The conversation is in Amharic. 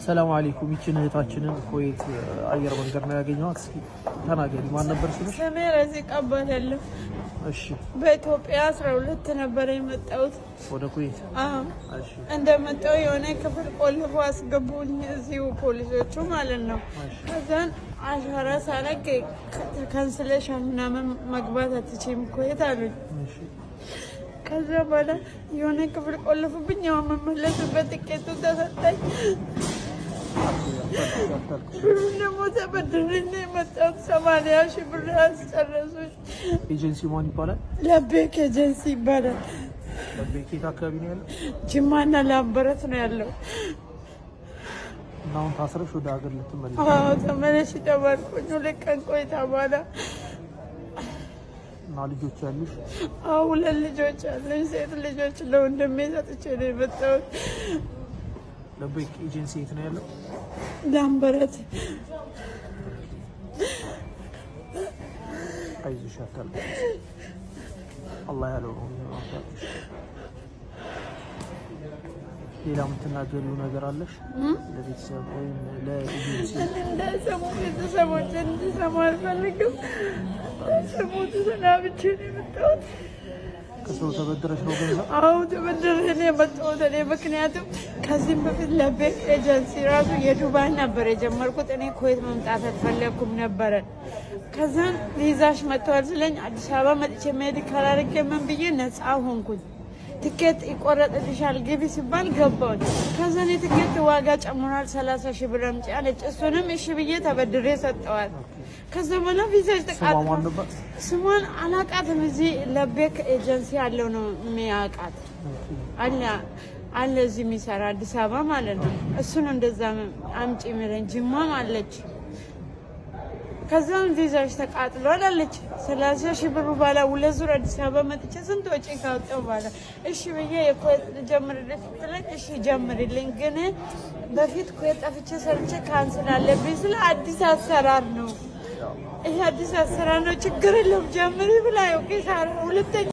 ሰላም አለይኩም ይችን እህታችንን ኩዌት አየር መንገድ ነው ያገኘኋት። እስኪ ተናገሪ ማን ነበር ስምሽ? ስሜ ረዚቃ እባላለሁ። እሺ በኢትዮጵያ 12 ነበር የመጣሁት ወደ ኩዌት። እሺ እንደመጣሁ የሆነ ክፍል ቆልፎ አስገቡኝ እዚሁ ፖሊሶቹ ማለት ነው። ከዛን አሻራ ሳረግ ካንስሌሽን ምናምን መግባት አትችይም ኩዌት አሉኝ። ከዛ በኋላ የሆነ ክፍል ቆልፉብኝ። ያው መመለስበት ትኬቱ ተሰጠኝ። ብሩን ደግሞ ተበድሬ ነው የመጣሁት። 80 ሺህ ብር አስጨረሱኝ። ኤጀንሲ ማን ይባላል? ለቤክ ኤጀንሲ ይባላል። ለቤክ የት አካባቢ ነው ያለው? ጅማና ላምበረት ነው ያለው። እና አሁን ታስረሽ ወደ ሀገር ልትመለሺ? አዎ ተመለሽ ተባልኩኝ። 2 ቀን ቆይታ በኋላ እና ልጆች ያሉሽ? አዎ 2 ልጆች አሉኝ፣ ሴት ልጆች ለወንድሜ ሰጥቼ ነው የመጣሁት። ለቤክ ኤጀንሲ የት ነው ያለው? ላምበረት። አይዞሽ አታልቅሽ፣ አላህ ያለው ነው። ሌላ የምትናገሪው ነገር አለሽ? ለቤተሰብ ወይም ለኤጀንሲ? እንዳይሰሙ ቤተሰቦች እንዲሰሙ አልፈልግም። እንዳይሰሙት ሰናብቼ ነው የመጣሁት። ከሰው ተበድረሽ ነው ገንዘብ? አዎ ተበድሬ ነው የመጣሁት እኔ። ምክንያቱም ከዚህም በፊት ለቤክ ኤጀንሲ ራሱ የዱባይ ነበር የጀመርኩት። እኔ ኩዌት መምጣት አልፈለኩም ነበረ። ከዛን ቪዛሽ መጥተዋል ስለኝ አዲስ አበባ መጥቼ ሜዲካል አድርጌ ምን ብዬ ነፃ ሆንኩኝ። ትኬት ይቆረጥልሻል ግቢ ሲባል ገባሁኝ። ከዛን የትኬት ዋጋ ጨምሯል 30 ሺህ ብር አምጪ አለች። እሱንም እሺ ብዬ ተበድሬ ሰጠዋል። ከዛ በኋላ ቪዛሽ ተቃጥሎ ስሟን አላውቃትም። እዚህ ለቤክ ኤጀንሲ ያለው ነው የሚያውቃት አለ እዚህ የሚሰራ አዲስ አበባ ማለት ነው። እሱን እንደዛ አምጪ የሚለኝ ጅማም አለች። ከዛም ቪዛሽ ተቃጥሏል አለች። 30 ሺህ ብር ባላ 2 ዙር አዲስ አበባ መጥቼ ስንት ወጪ ካወጣሁ በኋላ እሺ ብዬ የኩዌት ልጀምርልሽ ስትለኝ እሺ ጀምርልኝ፣ ግን በፊት ኩዌት ጠፍቼ ሰርቼ ካንስል አለብኝ ስለ አዲስ አሰራር ነው። ይሄ አዲስ አሰራር ነው፣ ችግር የለውም ጀምሪ ብላ ያው ኪሳራ ሁለተኛ